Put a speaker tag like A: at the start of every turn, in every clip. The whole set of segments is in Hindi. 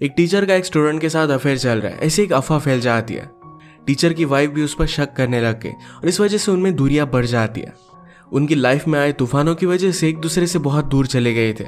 A: एक टीचर का एक स्टूडेंट के साथ अफेयर चल रहा है, ऐसे एक अफवाह फैल जाती है। टीचर की वाइफ भी उस पर शक करने लग गई और इस वजह से उनमें दूरियां बढ़ जाती है। उनकी लाइफ में आए तूफानों की वजह से एक दूसरे से बहुत दूर चले गए थे।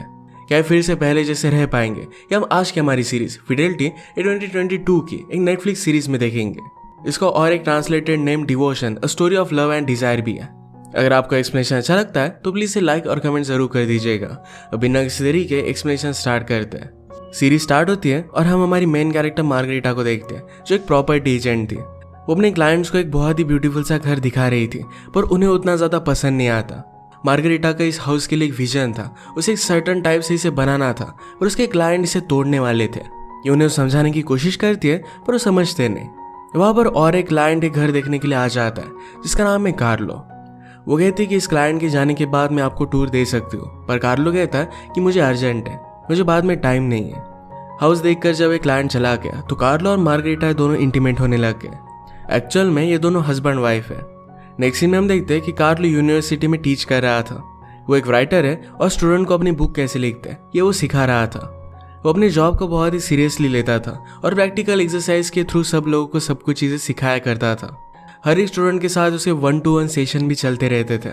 A: क्या फिर से पहले जैसे रह पाएंगे, या हम आज की हमारी सीरीज फिडेलिटी 2022 की एक नेटफ्लिक्स सीरीज में देखेंगे। इसका और एक translated name devotion a story of love and desire भी है। अगर आपको एक्सप्लेनेशन अच्छा लगता है तो प्लीज से लाइक और कमेंट जरूर कर दीजिएगा। अब बिना किसी देरी के एक्सप्लेनेशन स्टार्ट करते हैं। सीरीज स्टार्ट होती है और हम हमारी मेन कैरेक्टर मार्गरेटा को देखते हैं, जो एक प्रॉपर्टी एजेंट थी। वो अपने क्लाइंट्स को एक बहुत ही ब्यूटीफुल सा घर दिखा रही थी, पर उन्हें उतना ज्यादा पसंद नहीं आता। मार्गरेटा का इस हाउस के लिए एक विजन था, उसे एक सर्टन टाइप से इसे बनाना था, पर उसके क्लाइंट इसे तोड़ने वाले थे। ये उन्हें समझाने की कोशिश करती है, पर वो समझते नहीं। वहां पर और एक क्लाइंट एक घर देखने के लिए आ जाता है, जिसका नाम है कार्लो। वो कहती है कि इस क्लाइंट के जाने के बाद मैं आपको टूर दे सकती हूँ, पर कार्लो कहता है कि मुझे अर्जेंट है, मुझे बाद में टाइम नहीं है। हाउस देखकर जब एक क्लाइंट चला गया तो कार्लो और मार्गरेटा दोनों इंटीमेट होने लग गए। एक्चुअल में ये दोनों हस्बैंड वाइफ है। नेक्स्ट सीन में हम देखते हैं कि कार्लो यूनिवर्सिटी में टीच कर रहा था। वो एक राइटर है और स्टूडेंट को अपनी बुक कैसे लिखते हैं ये वो सिखा रहा था। वो अपनी जॉब को बहुत ही सीरियसली लेता था और प्रैक्टिकल एक्सरसाइज के थ्रू सब लोगों को सब कुछ चीजें सिखाया करता था। हर एक स्टूडेंट के साथ उसे 1-to-1 सेशन भी चलते रहते थे।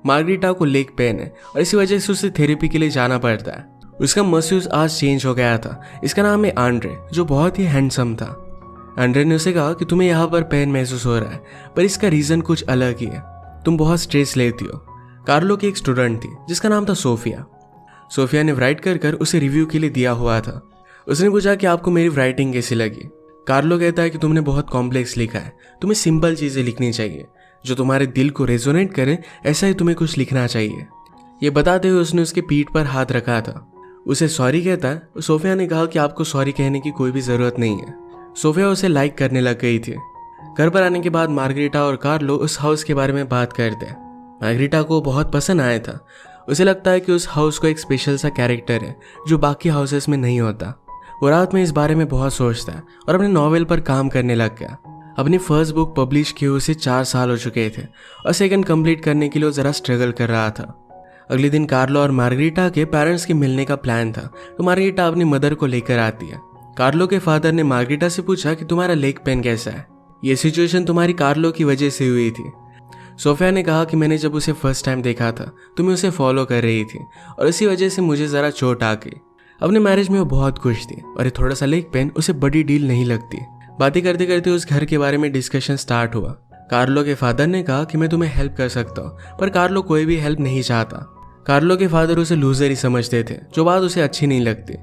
A: मार्गरेटा को लेग पेन है और इसी वजह से उसे थेरेपी के लिए जाना पड़ता है। उसका मस्यूस आज चेंज हो गया था। इसका नाम है आंड्रे, जो बहुत ही हैंडसम था। आंड्रे ने उसे कहा कि तुम्हें यहाँ पर पेन महसूस हो रहा है, पर इसका रीजन कुछ अलग ही है। तुम बहुत स्ट्रेस लेती हो। कार्लो की एक स्टूडेंट थी जिसका नाम था सोफिया। सोफिया ने राइट कर उसे रिव्यू के लिए दिया हुआ था। उसने पूछा कि आपको मेरी राइटिंग कैसी लगी। कार्लो कहता है कि तुमने बहुत कॉम्प्लेक्स लिखा है, तुम्हें सिंपल चीजें लिखनी चाहिए, जो तुम्हारे दिल को रेजोनेट करे, ऐसा ही तुम्हें कुछ लिखना चाहिए। ये बताते हुए उसने उसके पीठ पर हाथ रखा था। उसे सॉरी कहता है। सोफिया ने कहा कि आपको सॉरी कहने की कोई भी जरूरत नहीं है। सोफिया उसे लाइक करने लग गई थी। घर पर आने के बाद मार्गरेटा और कार्लो उस हाउस के बारे में बात करते हैं। मार्गरेटा को बहुत पसंद आया था। उसे लगता है कि उस हाउस को एक स्पेशल सा कैरेक्टर है जो बाकी हाउसेस में नहीं होता। वो रात में इस बारे में बहुत सोचता है और अपने नॉवेल पर काम करने लग गया। अपनी फर्स्ट बुक पब्लिश किए उसे 4 साल हो चुके थे और सेकंड कंप्लीट करने के लिए वो जरा स्ट्रगल कर रहा था। अगले दिन कार्लो और मार्गरेटा के पेरेंट्स के मिलने का प्लान था, तो मार्गरेटा अपनी मदर को लेकर आती है। कार्लो के फादर ने मार्गरेटा से पूछा कि तुम्हारा लेग पेन कैसा है। ये सिचुएशन तुम्हारी कार्लो की वजह से हुई थी। सोफिया ने कहा कि मैंने जब उसे फर्स्ट टाइम देखा था तो मैं उसे फॉलो कर रही थी और इसी वजह से मुझे जरा चोट आ गई। अपने मैरिज में वो बहुत खुश थी और ये थोड़ा सा लेग पेन उसे बड़ी डील नहीं लगती। बातें करते करते उस घर के बारे में डिस्कशन स्टार्ट हुआ। कार्लो के फादर ने कहा कि मैं तुम्हें हेल्प कर सकता हूँ, पर कार्लो कोई भी हेल्प नहीं चाहता। कार्लो के फादर उसे लूजर ही समझते थे, जो बात उसे अच्छी नहीं लगती।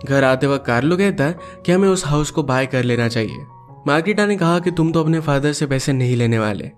A: घर आते वक्त कार्लो कहता है कि हमें उस हाउस को बाय कर लेना चाहिए। मार्गरेटा ने कहा कि तुम तो अपने फादर से पैसे नहीं लेने वाले।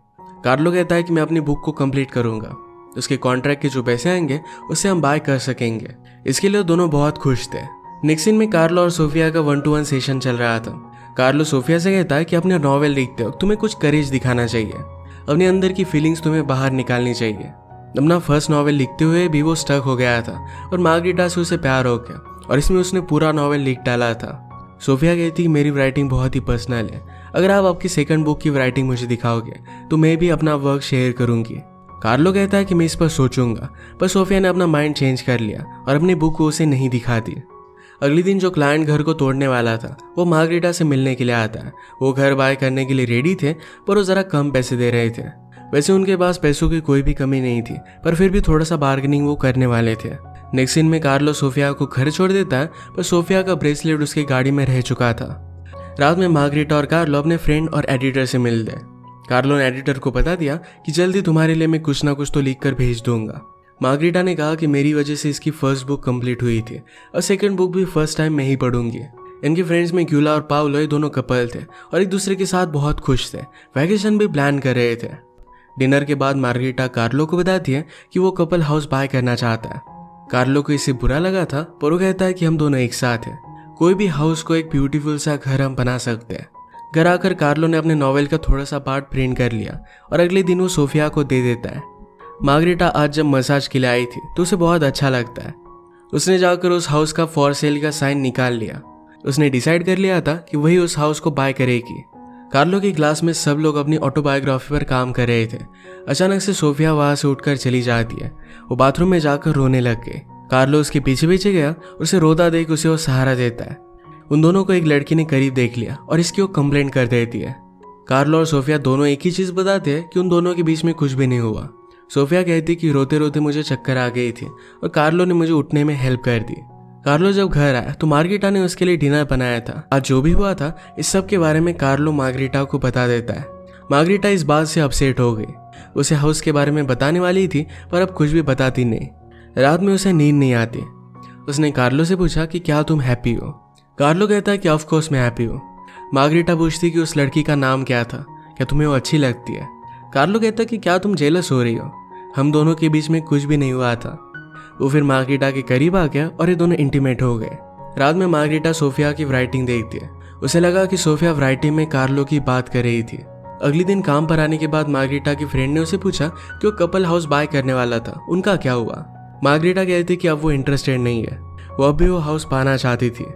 A: कार्लो कहता है कि मैं अपनी बुक को कंप्लीट करूंगा, उसके कॉन्ट्रैक्ट के जो पैसे आएंगे उससे हम बाय कर सकेंगे। इसके लिए दोनों बहुत खुश थे। नेक्स्ट सीन में कार्लो और सोफिया का 1-to-1 सेशन चल रहा था। कार्लो सोफिया से कहता है कि अपने नॉवेल लिखते हो तुम्हें कुछ करेज दिखाना चाहिए, अपने अंदर की फीलिंग्स तुम्हें बाहर निकालनी चाहिए। अपना फर्स्ट नॉवेल लिखते हुए भी वो स्टक हो गया था और मार्गरेटा से उसे प्यार हो गया और इसमें उसने पूरा नॉवेल लिख डाला था। सोफिया कहती कि मेरी राइटिंग बहुत ही पर्सनल है, अगर आप आपकी सेकंड बुक की राइटिंग मुझे दिखाओगे तो मैं भी अपना वर्क शेयर करूंगी। कार्लो कहता है कि मैं इस पर सोचूंगा, पर सोफिया ने अपना माइंड चेंज कर लिया और अपनी बुक को उसे नहीं दिखाती। अगले दिन जो क्लाइंट घर को तोड़ने वाला था वो मार्गरेटा से मिलने के लिए आता है। वो घर बाय करने के लिए रेडी थे, पर वो जरा कम पैसे दे रहे थे। वैसे उनके पास पैसों की कोई भी कमी नहीं थी, पर फिर भी थोड़ा सा बार्गेनिंग वो करने वाले थे। नेक्स्ट सीन में कार्लो सोफिया को घर छोड़ देता है, पर सोफिया का ब्रेसलेट उसकी गाड़ी में रह चुका था। रात में मार्गरेटा और कार्लो अपने फ्रेंड और एडिटर से मिल गए। कार्लो ने एडिटर को बता दिया कि जल्दी तुम्हारे लिए मैं कुछ ना कुछ तो लिख कर भेज दूंगा। मार्गरेटा ने कहा कि मेरी वजह से इसकी फर्स्ट बुक कंप्लीट हुई थी और सेकंड बुक भी फर्स्ट टाइम मैं ही पढ़ूंगी। इनके फ्रेंड्स में ग्यूला और पाउलो ये दोनों कपल थे और एक दूसरे के साथ बहुत खुश थे। वैकेशन भी प्लान कर रहे थे। डिनर के बाद मार्गरेटा कार्लो को बताती है कि वो कपल हाउस बाय करना चाहता है। कार्लो को इससे बुरा लगा था, पर वो कहता है कि हम दोनों एक साथ हैं, कोई भी हाउस को एक ब्यूटीफुल सा घर हम बना सकते हैं। घर आकर कार्लो ने अपने नॉवेल का थोड़ा सा पार्ट प्रिंट कर लिया और अगले दिन वो सोफिया को दे देता है। मार्गरेटा आज जब मसाज के लिए आई थी तो उसे बहुत अच्छा लगता है। उसने जाकर उस हाउस का फॉर सेल का साइन निकाल लिया। उसने डिसाइड कर लिया था कि वही उस हाउस को बाय करेगी। कार्लो की क्लास में सब लोग अपनी ऑटोबायोग्राफी पर काम कर रहे थे। अचानक से सोफिया वहां से उठकर चली जाती है। वो बाथरूम में जाकर रोने लग गई। कार्लो उसके पीछे पीछे गया और उसे रोता देख उसे वो सहारा देता है। उन दोनों को एक लड़की ने करीब देख लिया और इसकी वो कंप्लेंट कर देती है। कार्लो और सोफिया दोनों एक ही चीज़ बताते हैं कि उन दोनों के बीच में कुछ भी नहीं हुआ। सोफिया कहती कि रोते रोते मुझे चक्कर आ गई थी और कार्लो ने मुझे उठने में हेल्प कर दी। कार्लो जब घर आया तो मार्गरीटा ने उसके लिए डिनर बनाया था। आज जो भी हुआ था इस सब के बारे में कार्लो मार्गरीटा को बता देता है। मार्गरीटा इस बात से अपसेट हो गई। उसे हाउस के बारे में बताने वाली थी पर अब कुछ भी बताती नहीं। रात में उसे नींद नहीं आती। उसने कार्लो से पूछा कि क्या तुम हैप्पी हो। कार्लो कहता है कि ऑफ कोर्स मैं हैप्पी हूँ। मार्गरीटा पूछती कि उस लड़की का नाम क्या था, क्या तुम्हें वो अच्छी लगती है। कार्लो कहता कि क्या तुम जेलस हो रही हो, हम दोनों के बीच में कुछ भी नहीं हुआ था। वो फिर मार्गरीटा के करीब आ गया और ये दोनों इंटीमेट हो गए। रात में मार्गरीटा सोफिया की राइटिंग देखती है। उसे लगा कि सोफिया राइटिंग में कार्लो की बात कर रही थी। अगले दिन काम पर आने के बाद मार्गरीटा की फ्रेंड ने उसे पूछा कि वो कपल हाउस बाय करने वाला था, उनका क्या हुआ। मार्गरीटा कहती कि अब वो इंटरेस्टेड नहीं है, वो अब भी वो हाउस पाना चाहती थी।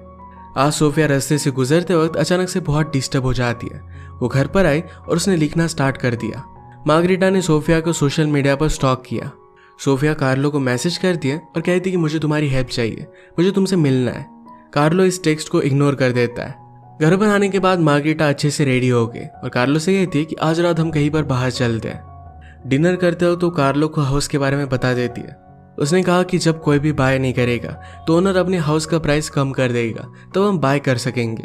A: आज सोफिया रास्ते से गुजरते वक्त अचानक से बहुत डिस्टर्ब हो जाती है। वो घर पर आई और उसने लिखना स्टार्ट कर दिया। मार्गरीटा ने सोफिया को सोशल मीडिया पर स्टॉक किया। सोफिया कार्लो को मैसेज करती है और कहती कि मुझे तुम्हारी हेल्प चाहिए, मुझे तुमसे मिलना है। कार्लो इस टेक्स्ट को इग्नोर कर देता है। घर पर आने के बाद मार्गरीटा अच्छे से रेडी हो गई और कार्लो से कहती है कि आज रात हम कहीं पर बाहर चलते हैं। डिनर करते हो तो कार्लो को हाउस के बारे में बता देती है। उसने कहा कि जब कोई भी बाय नहीं करेगा तो ओनर अपने हाउस का प्राइस कम कर देगा, तो हम बाय कर सकेंगे।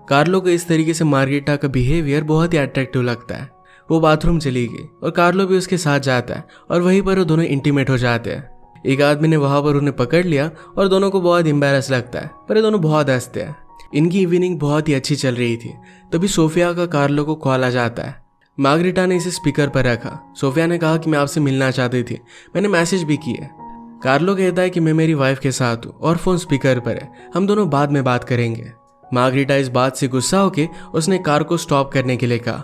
A: कार्लो को इस तरीके से मार्गरीटा का बिहेवियर बहुत ही अट्रैक्टिव लगता है। वो बाथरूम चली गई और कार्लो भी उसके साथ जाता है और वहीं पर वो दोनों इंटीमेट हो जाते हैं। एक आदमी ने वहां पर उन्हें पकड़ लिया और दोनों को बहुत एम्बैरस लगता है, पर ये दोनों बहुत हंसते हैं। इनकी इवनिंग बहुत ही अच्छी चल रही थी। तभी सोफिया का कार्लो को कॉल आ जाता है। मार्गरीटा ने इसे स्पीकर पर रखा। सोफिया ने कहा कि मैं आपसे मिलना चाहती थी, मैंने मैसेज भी किया। कार्लो कहता है कि मैं मेरी वाइफ के साथ हूँ और फोन स्पीकर पर है, हम दोनों बाद में बात करेंगे। मार्गरीटा इस बात से गुस्सा होकर उसने कार को स्टॉप करने के लिए कहा।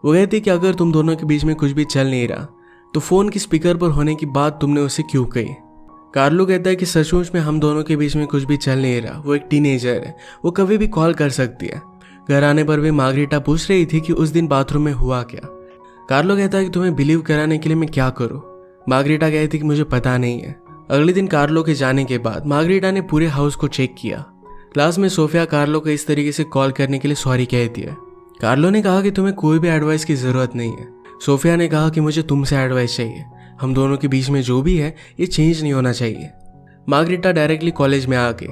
A: वो कहती कि अगर तुम दोनों के बीच में कुछ भी चल नहीं रहा तो फोन की स्पीकर पर होने की बात तुमने उसे क्यों कही। कार्लो कहता है कि सचमुच में हम दोनों के बीच में कुछ भी चल नहीं रहा, वो एक टीनेजर है, वो कभी भी कॉल कर सकती है। घर आने पर भी मार्गरीटा पूछ रही थी कि उस दिन बाथरूम में हुआ क्या। कार्लो कहता है कि तुम्हें बिलीव कराने के लिए मैं क्या करूं। मार्गरीटा कहती कि मुझे पता नहीं है। अगले दिन कार्लो के जाने के बाद मार्गरीटा ने पूरे हाउस को चेक किया। क्लास में सोफिया कार्लो को इस तरीके से कॉल करने के लिए सॉरी कहती है। कार्लो ने कहा कि तुम्हें कोई भी एडवाइस की जरूरत नहीं है। सोफिया ने कहा कि मुझे तुमसे एडवाइस चाहिए, हम दोनों के बीच में जो भी है ये चेंज नहीं होना चाहिए। मार्गरीटा डायरेक्टली कॉलेज में आ गई।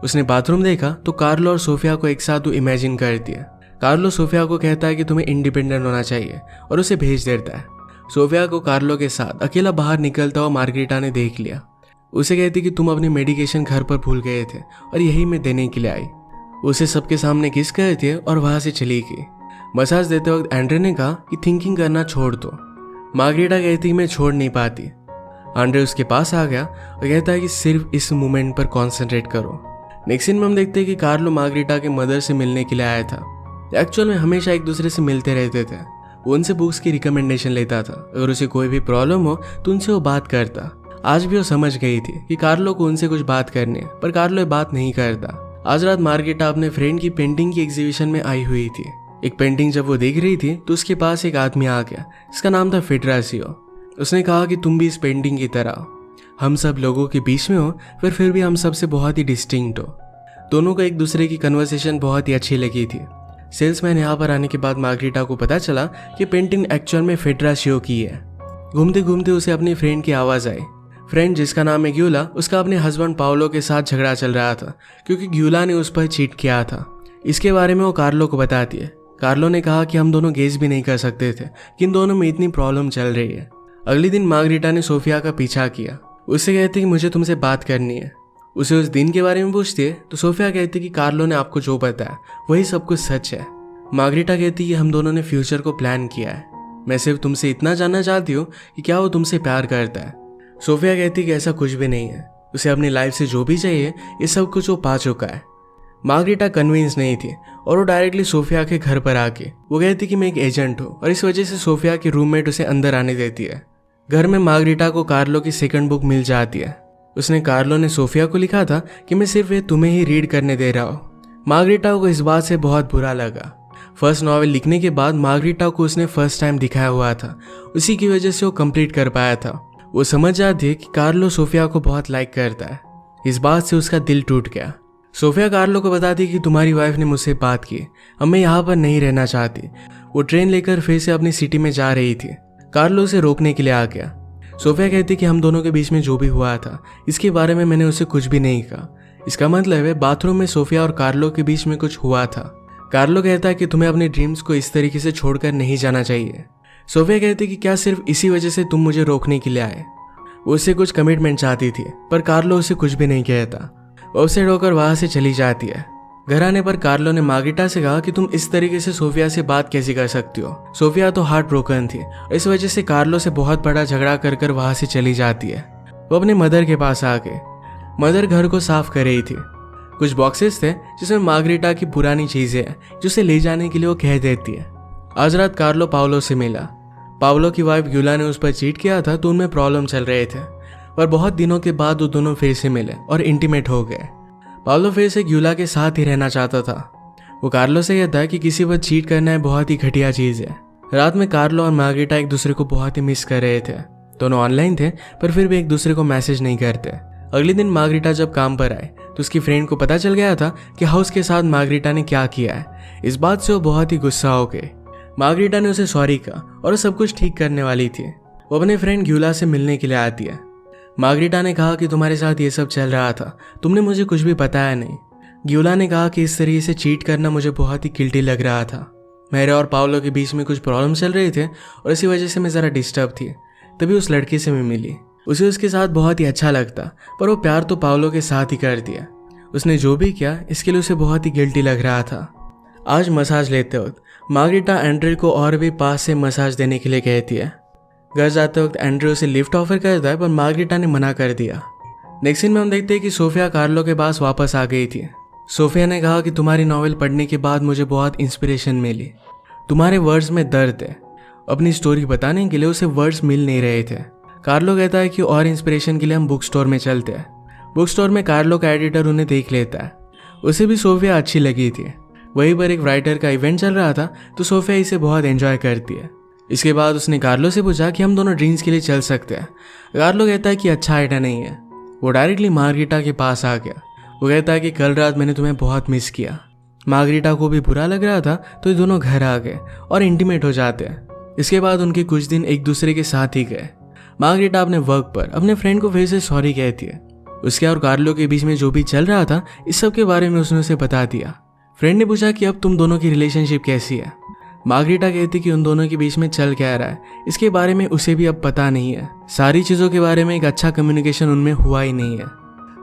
A: उसने बाथरूम देखा तो कार्लो और सोफिया को एक साथ इमेजिन कर दिया। कार्लो सोफिया को कहता है कि तुम्हें इंडिपेंडेंट होना चाहिए और उसे भेज देता है। सोफिया को कार्लो के साथ अकेला बाहर निकलता हुआ मार्गरीटा ने देख लिया। उसे कहती कि तुम अपनी मेडिकेशन घर पर भूल गए थे और यही मैं देने के लिए आई। उसे सबके सामने किस करती है और वहां से चली गई। मसाज देते वक्त एंड्रे ने कहा कि थिंकिंग करना छोड़ दो। मार्गरीटा कहती मैं छोड़ नहीं पाती। एंड्रे उसके पास आ गया और कहता है कि सिर्फ इस मोमेंट पर कॉन्सेंट्रेट करो। नेक्स्ट सीन में हम देखते हैं कि कार्लो मार्गरीटा के मदर से मिलने के लिए आया था। एक्चुअल में हमेशा एक दूसरे से मिलते रहते थे। वो उनसे बुक्स की रिकमेंडेशन लेता था, अगर उसे कोई भी प्रॉब्लम हो तो उनसे वो बात करता। आज भी वो समझ गई थी कि कार्लो को उनसे कुछ बात करनी है, पर कार्लो ये बात नहीं करता। आज रात मार्गरीटा अपने फ्रेंड की पेंटिंग की एग्जीबिशन में आई हुई थी। एक पेंटिंग जब वो देख रही थी तो उसके पास एक आदमी आ गया, इसका नाम था फेड्रासियो। उसने कहा कि तुम भी इस पेंटिंग की तरह हो, हम सब लोगों के बीच में हो फिर भी हम सबसे बहुत ही डिस्टिंक्ट हो। दोनों को एक दूसरे की कन्वर्सेशन बहुत ही अच्छी लगी थी। सेल्समैन यहाँ पर आने के बाद मार्गरीटा को पता चला कि पेंटिंग एक्चुअल में फेड्रासियो की है। घूमते घूमते उसे अपनी फ्रेंड की आवाज़ आई। फ्रेंड जिसका नाम है ग्यूला, उसका अपने हस्बैंड पाओलो के साथ झगड़ा चल रहा था क्योंकि ग्यूला ने उस पर चीट किया था। इसके बारे में वो कार्लो को बताती है। कार्लो ने कहा कि हम दोनों गेस भी नहीं कर सकते थे कि इन दोनों में इतनी प्रॉब्लम चल रही है। अगले दिन मार्गरीटा ने सोफिया का पीछा किया। उससे कहती कि मुझे तुमसे बात करनी है। उसे उस दिन के बारे में पूछती है तो सोफिया कहती कि कार्लो ने आपको जो बताया वही सब कुछ सच है। मार्गरीटा कहती कि हम दोनों ने फ्यूचर को प्लान किया है, मैं सिर्फ तुमसे इतना जानना चाहती हूँ कि क्या वो तुमसे प्यार करता है। सोफिया कहती कि ऐसा कुछ भी नहीं है, उसे अपनी लाइफ से जो भी चाहिए ये सब कुछ वो पा चुका है। मार्गरीटा कन्विंस नहीं थी और वो डायरेक्टली सोफिया के घर पर आके वो कहती कि मैं एक एजेंट हूँ और इस वजह से सोफिया की रूममेट उसे अंदर आने देती है। घर में मार्गरीटा को कार्लो की सेकंड बुक मिल जाती है। उसने कार्लो ने सोफिया को लिखा था कि मैं सिर्फ ये तुम्हें ही रीड करने दे रहा हूँ। मार्गरीटा को इस बात से बहुत बुरा लगा। फर्स्ट नॉवेल लिखने के बाद मार्गरीटा को उसने फर्स्ट टाइम दिखाया हुआ था, उसी की वजह से वो कंप्लीट कर पाया था। वो समझ जाती है कि कार्लो सोफिया को बहुत लाइक करता है। इस बात से उसका दिल टूट गया। सोफिया कार्लो को बताती कि तुम्हारी वाइफ ने मुझसे बात की, अब मैं यहाँ पर नहीं रहना चाहती। वो ट्रेन लेकर फिर से अपनी सिटी में जा रही थी। कार्लो उसे रोकने के लिए आ गया। सोफिया कहती कि हम दोनों के बीच में जो भी हुआ था इसके बारे में मैंने उसे कुछ भी नहीं कहा। इसका मतलब है बाथरूम में सोफिया और कार्लो के बीच में कुछ हुआ था। कार्लो कहता है कि तुम्हें अपने ड्रीम्स को इस तरीके से छोड़कर नहीं जाना चाहिए। सोफिया कहती कि क्या सिर्फ इसी वजह से तुम मुझे रोकने के लिए आए। वो उससे कुछ कमिटमेंट चाहती थी, पर कार्लो उसे कुछ भी नहीं कहता। वो उसे रोककर वहां से चली जाती है। घर आने पर कार्लो ने मार्गरेटा से कहा कि तुम इस तरीके से सोफिया से बात कैसे कर सकती हो। सोफिया तो हार्ट ब्रोकन थी, इस वजह से कार्लो से बहुत बड़ा झगड़ा कर वहां से चली जाती है। वो अपने मदर के पास आ गए। मदर घर को साफ कर रही थी। कुछ बॉक्सेस थे जिसमें मार्गरेटा की पुरानी चीजें हैं जो उसे ले जाने के लिए वो कह देती है। आज रात कार्लो पावलो से मिला। पावलो की वाइफ ग्यूला ने उस पर चीट किया था तो उनमें प्रॉब्लम चल रहे थे, पर बहुत दिनों के बाद वो दोनों फिर से मिले और इंटीमेट हो गए। पावलो फिर से ग्यूला के साथ ही रहना चाहता था। वो कार्लो से कहता है कि किसी पर चीट करना बहुत ही घटिया चीज है। रात में कार्लो और मार्गरेटा एक दूसरे को बहुत ही मिस कर रहे थे। दोनों ऑनलाइन थे पर फिर भी एक दूसरे को मैसेज नहीं करते। अगले दिन मार्गरेटा जब काम पर आए तो उसकी फ्रेंड को पता चल गया था कि हाउस के साथ मार्गरेटा ने क्या किया है। इस बात से वो बहुत ही गुस्सा हो गए। मार्गरेटा ने उसे सॉरी कहा और सब कुछ ठीक करने वाली थी। वो अपने फ्रेंड ग्यूला से मिलने के लिए आती है। मार्गरेटा ने कहा कि तुम्हारे साथ ये सब चल रहा था, तुमने मुझे कुछ भी बताया नहीं। ग्यूला ने कहा कि इस तरीके से चीट करना मुझे बहुत ही गिल्टी लग रहा था। मेरे और पावलो के बीच में कुछ प्रॉब्लम चल रहे थे और इसी वजह से मैं ज़रा डिस्टर्ब थी। तभी उस लड़की से मैं मिली। उसे उसके साथ बहुत ही अच्छा लगता, पर वो प्यार तो पावलो के साथ ही कर दिया। उसने जो भी किया इसके लिए उसे बहुत ही गिल्टी लग रहा था। आज मसाज लेते वक्त मार्गरेटा एंड्रे को और भी पास से मसाज देने के लिए कहती है। घर जाते वक्त एंड्रे उसे लिफ्ट ऑफर करता है पर मार्गरेटा ने मना कर दिया। नेक्स्ट सीन में हम देखते हैं कि सोफिया कार्लो के पास वापस आ गई थी। सोफिया ने कहा कि तुम्हारी नॉवेल पढ़ने के बाद मुझे बहुत इंस्पिरेशन मिली। तुम्हारे वर्ड्स में दर्द है। अपनी स्टोरी बताने के लिए उसे वर्ड्स मिल नहीं रहे थे। कार्लो कहता है कि और इंस्पिरेशन के लिए हम बुक स्टोर में चलते हैं। बुक स्टोर में कार्लो का एडिटर उन्हें देख लेता है। उसे भी सोफिया अच्छी लगी थी। वहीं पर एक राइटर का इवेंट चल रहा था तो सोफिया इसे बहुत एंजॉय करती है। इसके बाद उसने कार्लो से पूछा कि हम दोनों ड्रीम्स के लिए चल सकते हैं। कार्लो कहता है कि अच्छा आइडिया नहीं है। वो डायरेक्टली मार्गरेटा के पास आ गया। वो कहता है कि कल रात मैंने तुम्हें बहुत मिस किया। मार्गरेटा को भी बुरा लग रहा था तो ये दोनों घर आ गए और इंटीमेट हो जाते हैं। इसके बाद उनके कुछ दिन एक दूसरे के साथ ही गए। मार्गरेटा अपने वर्क पर अपने फ्रेंड को फिर से सॉरी कहती है। उसके और कार्लो के बीच में जो भी चल रहा था इस सब के बारे में उसने उसे बता दिया। फ्रेंड ने पूछा कि अब तुम दोनों की रिलेशनशिप कैसी है। मार्गरेटा कहती कि उन दोनों के बीच में चल क्या रहा है इसके बारे में उसे भी अब पता नहीं है। सारी चीज़ों के बारे में एक अच्छा कम्युनिकेशन उनमें हुआ ही नहीं है।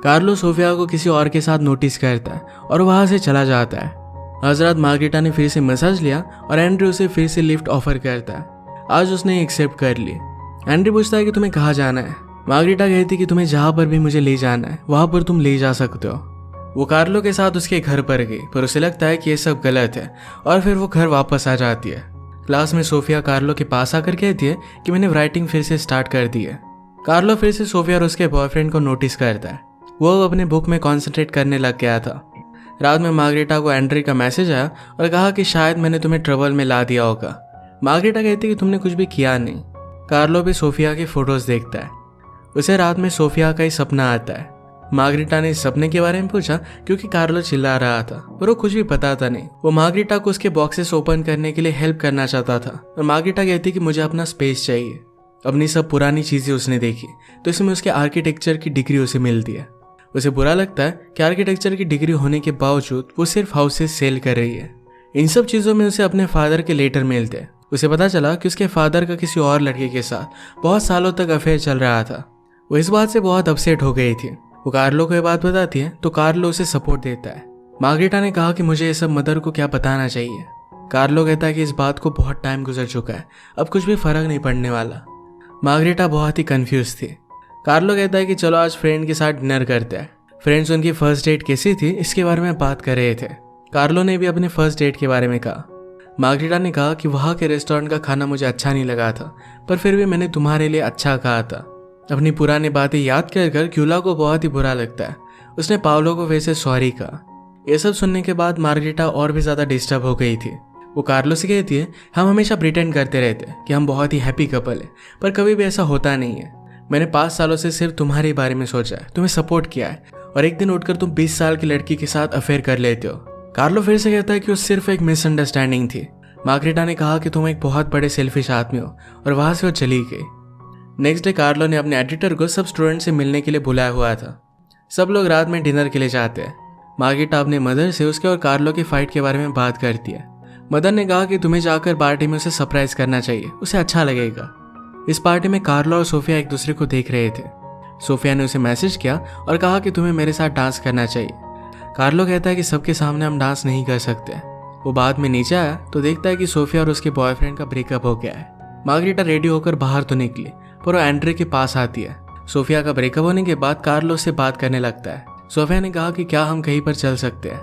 A: कार्लो सोफिया को किसी और के साथ नोटिस करता है और वहां से चला जाता है। आज रात मार्गरेटा ने फिर से मसाज लिया और एंड्रे उसे फिर से लिफ्ट ऑफर करता है। आज उसने एक्सेप्ट कर ली। एंड्रे पूछता है कि तुम्हें कहाँ जाना है। मार्गरेटा कहती कि तुम्हें जहाँ पर भी मुझे ले जाना है वहां पर तुम ले जा सकते हो। वो कार्लो के साथ उसके घर पर गई पर उसे लगता है कि ये सब गलत है और फिर वो घर वापस आ जाती है। क्लास में सोफिया कार्लो के पास आकर कहती है कि मैंने राइटिंग फिर से स्टार्ट कर दी है। कार्लो फिर से सोफिया और उसके बॉयफ्रेंड को नोटिस करता है। वो अपने बुक में कॉन्सेंट्रेट करने लग गया था। रात में मार्गरेटा को एंड्रे का मैसेज आया और कहा कि शायद मैंने तुम्हें ट्रबल में ला दिया होगा। मार्गरेटा कहती कि तुमने कुछ भी किया नहीं। कार्लो भी सोफिया की फोटोज देखता है। उसे रात में सोफिया का ही सपना आता है। मार्गरेटा ने इस सपने के बारे में पूछा क्योंकि कार्लो चिल्ला रहा था पर वो कुछ भी पता था नहीं। वो मार्गरेटा को उसके बॉक्सेस ओपन करने के लिए हेल्प करना चाहता था और मार्गरेटा कहती कि मुझे अपना स्पेस चाहिए। अपनी सब पुरानी चीजें उसने देखी तो इसमें उसके आर्किटेक्चर की डिग्री उसे मिलती है। उसे बुरा लगता है कि आर्किटेक्चर की डिग्री होने के बावजूद वो सिर्फ हाउसेस सेल कर रही है। इन सब चीजों में उसे अपने फादर के लेटर मिलते हैं। उसे पता चला कि उसके फादर का किसी और लड़के के साथ बहुत सालों तक अफेयर चल रहा था। वो इस बात से बहुत अपसेट हो गई थी। वो कार्लो को ये बात बताती है तो कार्लो उसे सपोर्ट देता है। मार्गरेटा ने कहा कि मुझे ये सब मदर को क्या बताना चाहिए। कार्लो कहता है कि इस बात को बहुत टाइम गुजर चुका है, अब कुछ भी फर्क नहीं पड़ने वाला। मार्गरेटा बहुत ही कंफ्यूज थी। कार्लो कहता है कि चलो आज फ्रेंड के साथ डिनर करते हैं। फ्रेंड्स उनकी फर्स्ट डेट कैसी थी इसके बारे में बात कर रहे थे। कार्लो ने भी अपने फर्स्ट डेट के बारे में कहा। मार्गरेटा ने कहा कि वहाँ के रेस्टोरेंट का खाना मुझे अच्छा नहीं लगा था पर फिर भी मैंने तुम्हारे लिए अच्छा कहा था। अपनी पुरानी बातें याद कर ग्यूला को बहुत ही बुरा लगता है। उसने पावलो को वैसे सॉरी कहा। यह सब सुनने के बाद मार्गरेटा और भी ज़्यादा डिस्टर्ब हो गई थी। वो कार्लो से कहती है हम हमेशा प्रिटेंड करते रहते हैं कि हम बहुत ही हैप्पी कपल है पर कभी भी ऐसा होता नहीं है। मैंने 5 सालों से सिर्फ तुम्हारे बारे में सोचा है, तुम्हें सपोर्ट किया है और एक दिन उठकर तुम 20 साल की लड़की के साथ अफेयर कर लेते हो। कार्लो फिर से कहता है कि वो सिर्फ एक मिसअंडरस्टैंडिंग थी। मार्गरेटा ने कहा कि तुम एक बहुत बड़े सेल्फिश आदमी हो और वहां से वो चली गई। नेक्स्ट डे कार्लो ने अपने एडिटर को सब स्टूडेंट से मिलने के लिए बुलाया हुआ था। सब लोग रात में डिनर के लिए जाते हैं। मार्गरेटा अपने मदर से उसके और कार्लो की फाइट के बारे में बात करती है। मदर ने कहा कि तुम्हें जाकर पार्टी में उसे सरप्राइज करना चाहिए, उसे अच्छा लगेगा। इस पार्टी में कार्लो और सोफिया एक दूसरे को देख रहे थे। सोफिया ने उसे मैसेज किया और कहा कि तुम्हें मेरे साथ डांस करना चाहिए। कार्लो कहता है कि सबके सामने हम डांस नहीं कर सकते। वो बाद में नीचे आया तो देखता है कि सोफिया और उसके बॉयफ्रेंड का ब्रेकअप हो गया है। मार्गरेटा रेडी होकर बाहर तो निकली, पर वो एंड्रे के पास आती है। सोफिया का ब्रेकअप होने के बाद कार्लो से बात करने लगता है। सोफिया ने कहा कि क्या हम कहीं पर चल सकते हैं।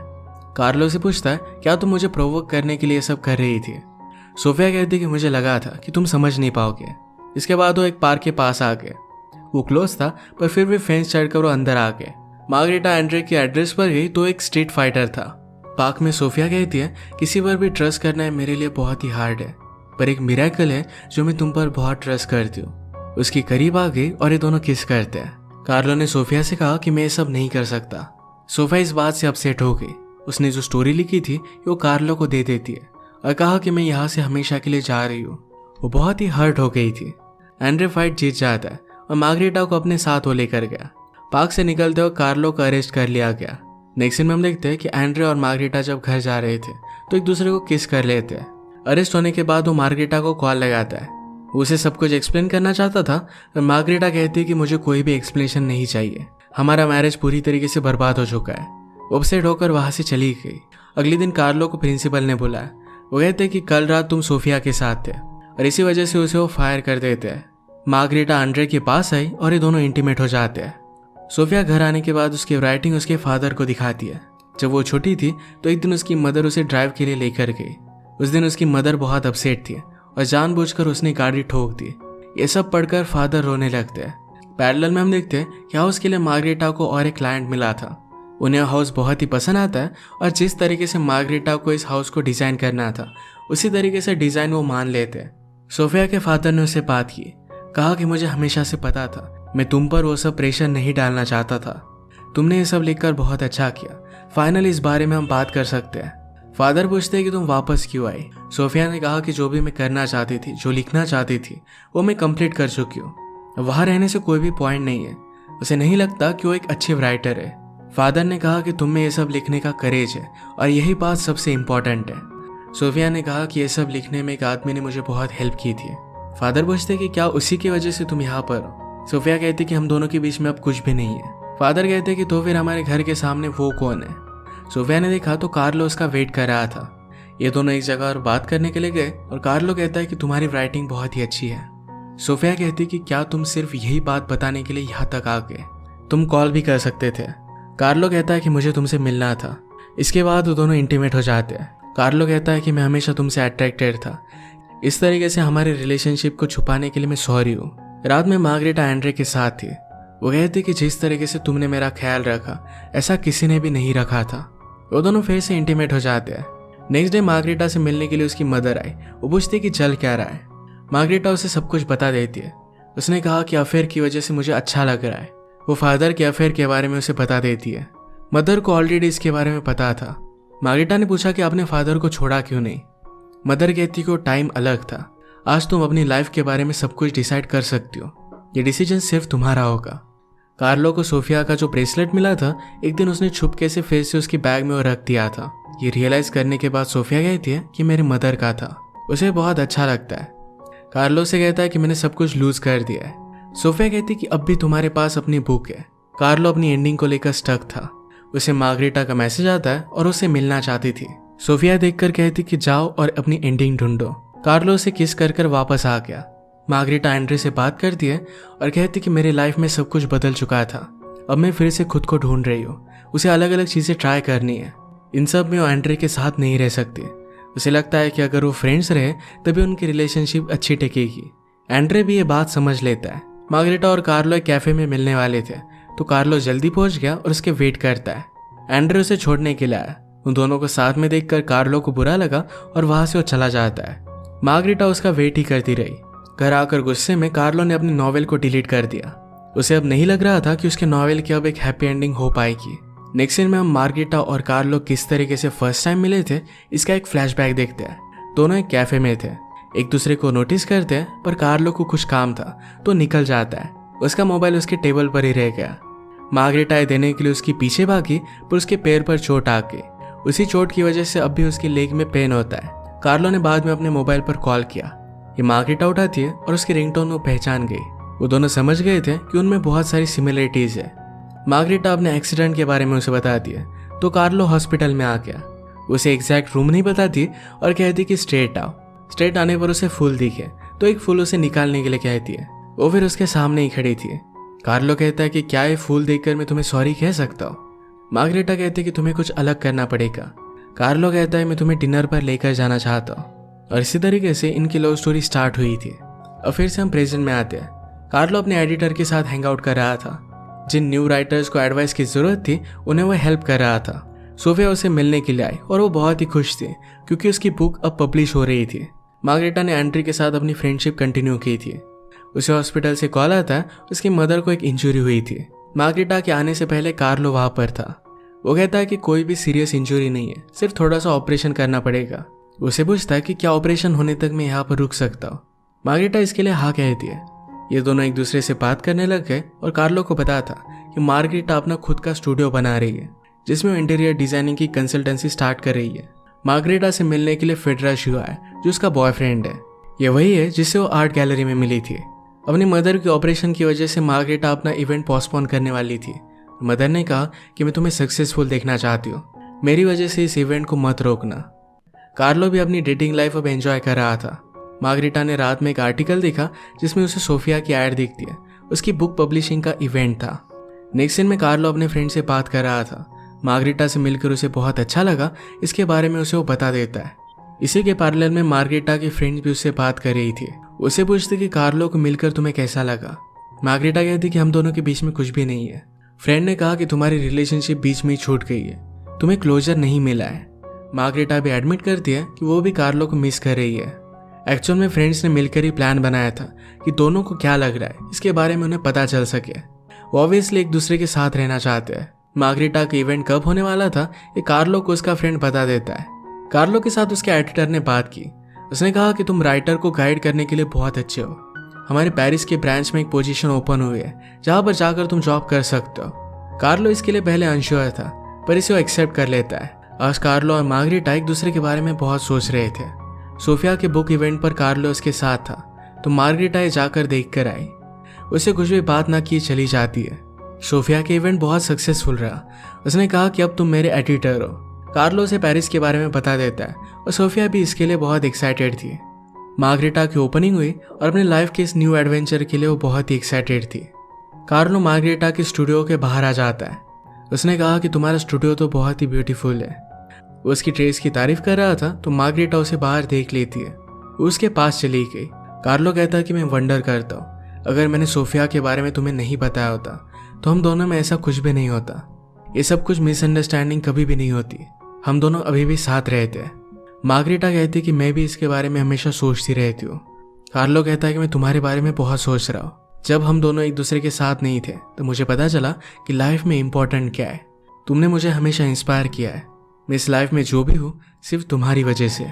A: कार्लो से पूछता है, क्या तुम मुझे प्रोवोक करने के लिए सब कर रही थी? सोफिया कहती है कि मुझे लगा था कि तुम समझ नहीं पाओगे। इसके बाद वो एक पार्क के पास आ गए। वो क्लोज था, पर फिर भी फेंस चढ़कर वो अंदर आ गए। मार्गरेटा एंड्रे के एड्रेस पर गई तो एक स्ट्रीट फाइटर था। पार्क में सोफिया कहती है, किसी पर भी ट्रस्ट करना है मेरे लिए बहुत ही हार्ड है, पर एक मिरेकल है जो मैं तुम पर बहुत ट्रस्ट करती हूँ। उसके करीब आ गई और ये दोनों किस करते हैं। कार्लो ने सोफिया से कहा कि मैं ये सब नहीं कर सकता। सोफिया इस बात से अपसेट हो गई। उसने जो स्टोरी लिखी थी वो कार्लो को दे देती है और कहा कि मैं यहाँ से हमेशा के लिए जा रही हूँ। वो बहुत ही हर्ट हो गई थी। एंड्रे फाइट जीत जाता है और मार्गरेटा को अपने साथ वो लेकर गया। पार्क से निकलते हुए कार्लो को अरेस्ट कर लिया गया। नेक्स्ट सीन में हम देखते हैं कि एंड्रे और मार्गरेटा जब घर जा रहे थे तो एक दूसरे को किस कर लेते हैं। अरेस्ट होने के बाद वो मार्गरेटा को कॉल लगाता है। वो उसे सब कुछ एक्सप्लेन करना चाहता था, पर मार्गरेटा कहती है कि मुझे कोई भी एक्सप्लेनेशन नहीं चाहिए, हमारा मैरिज पूरी तरीके से बर्बाद हो चुका है। अपसेट होकर वहां से चली गई। अगले दिन कार्लो को प्रिंसिपल ने बुलाया। वो कहते हैं कि कल रात तुम सोफिया के साथ थे और इसी वजह से उसे वो फायर कर देते हैं। मार्गरेटा एंड्रे के पास आई और ये दोनों इंटीमेट हो जाते हैं। सोफिया घर आने के बाद उसकी राइटिंग उसके फादर को दिखाती है। जब वो छोटी थी तो एक दिन उसकी मदर उसे ड्राइव के लिए लेकर गई। उस दिन उसकी मदर बहुत अपसेट थी और जानबूझकर उसने गाड़ी ठोक दी। ये सब पढ़कर फादर रोने लगते हैं। पैरेलल में हम देखते हैं कि हाउस के लिए मार्गरेटा को और एक क्लाइंट मिला था। उन्हें हाउस बहुत ही पसंद आता है और जिस तरीके से मार्गरेटा को इस हाउस को डिज़ाइन करना था उसी तरीके से डिज़ाइन वो मान लेते हैं। सोफिया के फादर ने उससे बात की, कहा कि मुझे हमेशा से पता था, मैं तुम पर वो सब प्रेशर नहीं डालना चाहता था। तुमने ये सब लिखकर बहुत अच्छा किया। फाइनली इस बारे में हम बात कर सकते हैं। फादर पूछते हैं कि तुम वापस क्यों आई। सोफिया ने कहा कि जो भी मैं करना चाहती थी, जो लिखना चाहती थी, वो मैं कंप्लीट कर चुकी हूँ। वहाँ रहने से कोई भी पॉइंट नहीं है। उसे नहीं लगता कि वो एक अच्छी राइटर है। फादर ने कहा कि तुम में ये सब लिखने का करेज है और यही बात सबसे इम्पोर्टेंट है। सोफिया ने कहा कि ये सब लिखने में एक आदमी ने मुझे बहुत हेल्प की थी। फादर पूछते कि क्या उसी की वजह से तुम यहाँ पर हो। सोफिया कहती कि हम दोनों के बीच में अब कुछ भी नहीं है। फादर कहते कि तो फिर हमारे घर के सामने वो कौन है। सोफिया ने देखा तो कार्लो उसका वेट कर रहा था। ये दोनों एक जगह और बात करने के लिए गए और कार्लो कहता है कि तुम्हारी राइटिंग बहुत ही अच्छी है। सोफिया कहती कि क्या तुम सिर्फ यही बात बताने के लिए यहाँ तक आ गए, तुम कॉल भी कर सकते थे। कार्लो कहता है कि मुझे तुमसे मिलना था। इसके बाद वो दोनों इंटीमेट हो जाते हैं। कार्लो कहता है कि मैं हमेशा तुमसे अट्रैक्टेड था, इस तरीके से हमारे रिलेशनशिप को छुपाने के लिए मैं सॉरी हूँ। रात में मार्गरेटा एंड्रे के साथ थी। वो कहती कि जिस तरीके से तुमने मेरा ख्याल रखा ऐसा किसी ने भी नहीं रखा था। वो दोनों फिर से इंटीमेट हो जाते हैं। नेक्स्ट डे मार्गरेटा से मिलने के लिए उसकी मदर आई। वो पूछती कि चल क्या रहा है। मार्गरेटा उसे सब कुछ बता देती है। उसने कहा कि अफेयर की वजह से मुझे अच्छा लग रहा है। वो फादर के अफेयर के बारे में उसे बता देती है। मदर को ऑलरेडी इसके बारे में पता था। मार्गरेटा ने पूछा कि आपने फादर को छोड़ा क्यों नहीं। मदर कहती कि वो टाइम अलग था, आज तुम अपनी लाइफ के बारे में सब कुछ डिसाइड कर सकती हो, ये डिसीजन सिर्फ तुम्हारा होगा। कार्लो को सोफिया का जो ब्रेसलेट मिला था एक दिन उसने छुपके से फिर से उसकी बैग में वो रख दिया था। ये रियलाइज करने के बाद सोफिया कहती है कि मेरे मदर का था, उसे बहुत अच्छा लगता है। कार्लो से कहता है कि मैंने सब कुछ लूज कर दिया है। सोफिया कहती कि अब भी तुम्हारे पास अपनी बुक है। कार्लो अपनी एंडिंग को लेकर स्टक था। उसे मार्गरेटा का मैसेज आता है और उसे मिलना चाहती थी। सोफिया देखकर कहती कि जाओ और अपनी एंडिंग ढूंढो। कार्लो से किस कर वापस आ गया। मार्गरेटा एंड्रे से बात करती है और कहती कि मेरी लाइफ में सब कुछ बदल चुका था, अब मैं फिर से खुद को ढूंढ रही हूँ। उसे अलग अलग चीज़ें ट्राई करनी है। इन सब में वो एंड्रे के साथ नहीं रह सकती। उसे लगता है कि अगर वो फ्रेंड्स रहे तभी उनकी रिलेशनशिप अच्छी टिकेगी। एंड्रे भी ये बात समझ लेता है। मार्गरेटा और कार्लो एक कैफे में मिलने वाले थे तो कार्लो जल्दी पहुंच गया और उसके वेट करता है। एंड्रे उसे छोड़ने के लिए आया। उन दोनों को साथ में देखकर कार्लो को बुरा लगा और वहां से वो चला जाता है। मार्गरेटा उसका वेट ही करती रही। घर आकर गुस्से में कार्लो ने अपनी नॉवेल को डिलीट कर दिया। उसे अब नहीं लग रहा था कि उसके नॉवेल की अब एक हैप्पी एंडिंग हो पाएगी। नेक्स्ट सीन में हम मार्गरेटा और कार्लो किस तरीके से फर्स्ट टाइम मिले थे इसका एक फ्लैशबैक देखते हैं। दोनों एक कैफे में थे, एक दूसरे को नोटिस करते हैं, पर कार्लो को कुछ काम था तो निकल जाता है। उसका मोबाइल उसके टेबल पर ही रह गया। मार्गरेटा देने के लिए उसके पीछे भागी, पर उसके पैर पर चोट आ गई। उसी चोट की वजह से अब भी उसके लेग में पेन होता है। कार्लो ने बाद में अपने मोबाइल पर कॉल किया। ये मार्गरेटा उठाती है और उसकी रिंगटोन वो पहचान गई। वो दोनों समझ गए थे कि उनमें बहुत सारी सिमिलरिटीज है। मार्गरेटा अपने एक्सीडेंट के बारे में उसे बताती है तो कार्लो हॉस्पिटल में आ गया। उसे एग्जैक्ट रूम नहीं बताती और कहती कि स्ट्रेट आओ। स्ट्रेट आने पर उसे फूल दिखे तो एक फूल उसे निकालने के लिए कहती है। वो फिर उसके सामने ही खड़ी थी। कार्लो कहता है कि क्या ये फूल देखकर मैं तुम्हें सॉरी कह सकता हूँ। मार्गरेटा कहती है कि तुम्हें कुछ अलग करना पड़ेगा। कार्लो कहता है मैं तुम्हें डिनर पर लेकर जाना चाहता हूँ। और इसी तरीके से इनकी लव स्टोरी स्टार्ट हुई थी। और फिर से हम प्रेजेंट में आते हैं। कार्लो अपने एडिटर के साथ हैंग आउट कर रहा था। जिन न्यू राइटर्स को एडवाइस की जरूरत थी उन्हें वो हेल्प कर रहा था। सोफिया उसे मिलने के लिए आई और वो बहुत ही खुश थी क्योंकि उसकी बुक अब पब्लिश हो रही थी। मार्गरेटा ने एंड्री के साथ अपनी फ्रेंडशिप कंटिन्यू की थी। उसे हॉस्पिटल से कॉल आता उसकी मदर को एक इंजरी हुई थी। मार्गरेटा के आने से पहले कार्लो वहां पर था। वो कहता है कि कोई भी सीरियस इंजरी नहीं है, सिर्फ थोड़ा सा ऑपरेशन करना पड़ेगा। उसे पूछता है कि क्या ऑपरेशन होने तक मैं यहाँ पर रुक सकता हूँ। मार्गरेटा इसके लिए हाँ कहती है। ये दोनों एक दूसरे से बात करने लग गए और कार्लो को पता था कि मार्गरेटा अपना खुद का स्टूडियो बना रही है जिसमें वो इंटीरियर डिजाइनिंग की कंसल्टेंसी स्टार्ट कर रही है। मार्गरेटा से मिलने के लिए फेडरा शिवा है जो उसका बॉयफ्रेंड है। ये वही है जिससे वो आर्ट गैलरी में मिली थी। अपनी मदर के ऑपरेशन की वजह से मार्गरेटा अपना इवेंट पोस्टपोन करने वाली थी। मदर ने कहा कि मैं तुम्हें सक्सेसफुल देखना चाहती हूँ, मेरी वजह से इस इवेंट को मत रोकना। कार्लो भी अपनी डेटिंग लाइफ अब एंजॉय कर रहा था। मार्गरेटा ने रात में एक आर्टिकल देखा जिसमें उसे सोफिया की ऐड दिखती है। उसकी बुक पब्लिशिंग का इवेंट था। नेक्स्ट सीन में कार्लो अपने फ्रेंड से बात कर रहा था। मार्गरेटा से मिलकर उसे बहुत अच्छा लगा, इसके बारे में उसे वो बता देता है। इसी के पैरेलल में मार्गरेटा की फ्रेंड भी उससे बात कर रही थी। उसे पूछती कि कार्लो को मिलकर तुम्हें कैसा लगा। मार्गरेटा कहती कि हम दोनों के बीच में कुछ भी नहीं है। फ्रेंड ने कहा कि तुम्हारी रिलेशनशिप बीच में ही छूट गई है, तुम्हें क्लोजर नहीं मिला है। मार्गरेटा भी एडमिट करती है कि वो भी कार्लो को मिस कर रही है। एक्चुअल में फ्रेंड्स ने मिलकर ही प्लान बनाया था कि दोनों को क्या लग रहा है इसके बारे में उन्हें पता चल सके। वो ऑब्वियसली एक दूसरे के साथ रहना चाहते हैं। मार्गरेटा का इवेंट कब होने वाला था ये कार्लो को उसका फ्रेंड बता देता है। कार्लो के साथ उसके एडिटर ने बात की। उसने कहा कि तुम राइटर को गाइड करने के लिए बहुत अच्छे हो। हमारे पेरिस के ब्रांच में एक पोजीशन ओपन हुई है जहां पर जाकर तुम जॉब कर सकते हो। कार्लो इसके लिए पहले अनश्योर था पर इसे वो एक्सेप्ट कर लेता है। आज कार्लो और मार्गरेटा एक दूसरे के बारे में बहुत सोच रहे थे। सोफिया के बुक इवेंट पर कार्लो उसके साथ था तो मार्गरेटा ये जाकर देख कर आई। उसे कुछ भी बात ना किए चली जाती है। सोफिया के इवेंट बहुत सक्सेसफुल रहा। उसने कहा कि अब तुम मेरे एडिटर हो। कार्लो से पेरिस के बारे में बता देता है और सोफिया भी इसके लिए बहुत एक्साइटेड थी। मार्गरेटा की ओपनिंग हुई और अपने लाइफ के इस न्यू एडवेंचर के लिए वो बहुत ही एक्साइटेड थी। कार्लो मार्गरेटा के स्टूडियो के बाहर आ जाता है। उसने कहा कि तुम्हारा स्टूडियो तो बहुत ही ब्यूटीफुल है। वो उसकी ट्रेस की तारीफ कर रहा था तो मार्गरेटा उसे बाहर देख लेती है। वो उसके पास चली गई। कार्लो कहता है कि मैं वंडर करता हूँ, अगर मैंने सोफिया के बारे में तुम्हें नहीं बताया होता तो हम दोनों में ऐसा कुछ भी नहीं होता। ये सब कुछ मिसअंडरस्टैंडिंग कभी भी नहीं होती। हम दोनों अभी भी साथ रहते हैं। मार्गरेटा कहती कि मैं भी इसके बारे में हमेशा सोचती रहती हूँ। कार्लो कहता है कि मैं तुम्हारे बारे में बहुत सोच रहा हूँ। जब हम दोनों एक दूसरे के साथ नहीं थे तो मुझे पता चला कि लाइफ में इम्पोर्टेंट क्या है। तुमने मुझे हमेशा इंस्पायर किया है। मैं इस लाइफ में जो भी हूँ सिर्फ तुम्हारी वजह से।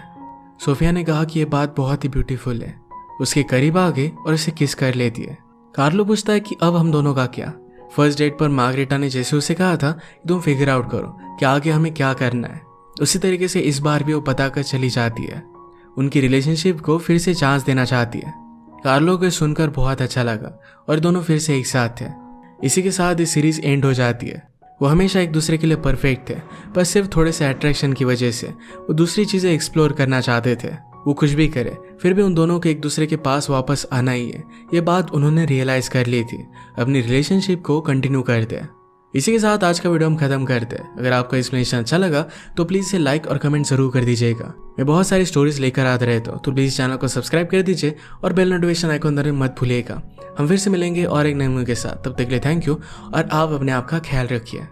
A: सोफिया ने कहा कि यह बात बहुत ही ब्यूटीफुल है। उसके करीब आ गई और उसे किस कर लेती है। कार्लो पूछता है कि अब हम दोनों का क्या। फर्स्ट डेट पर मार्गरेटा ने जैसे उसे कहा था कि तुम फिगर आउट करो कि आगे हमें क्या करना है, उसी तरीके से इस बार भी वो बताकर चली जाती है। उनकी रिलेशनशिप को फिर से चांस देना चाहती है। कार्लो को सुनकर बहुत अच्छा लगा और दोनों फिर से एक साथ थे। इसी के साथ ये सीरीज एंड हो जाती है। वो हमेशा एक दूसरे के लिए परफेक्ट थे पर सिर्फ थोड़े से अट्रैक्शन की वजह से वो दूसरी चीज़ें एक्सप्लोर करना चाहते थे। वो कुछ भी करे फिर भी उन दोनों को एक दूसरे के पास वापस आना ही है, ये बात उन्होंने रियलाइज कर ली थी। अपनी रिलेशनशिप को कंटिन्यू करते। इसी के साथ आज का वीडियो हम खत्म करते हैं। अगर आपको एक्सप्लेनेशन अच्छा लगा तो प्लीज़ इसे लाइक और कमेंट जरूर कर दीजिएगा। मैं बहुत सारी स्टोरीज लेकर आते रहता हूँ तो प्लीज़ चैनल को सब्सक्राइब कर दीजिए और बेल नोटिफिकेशन आइकॉन दबाना मत भूलिएगा। हम फिर से मिलेंगे और एक नए मूवी के साथ। तब तक के लिए थैंक यू और आप अपने आप का ख्याल रखिए।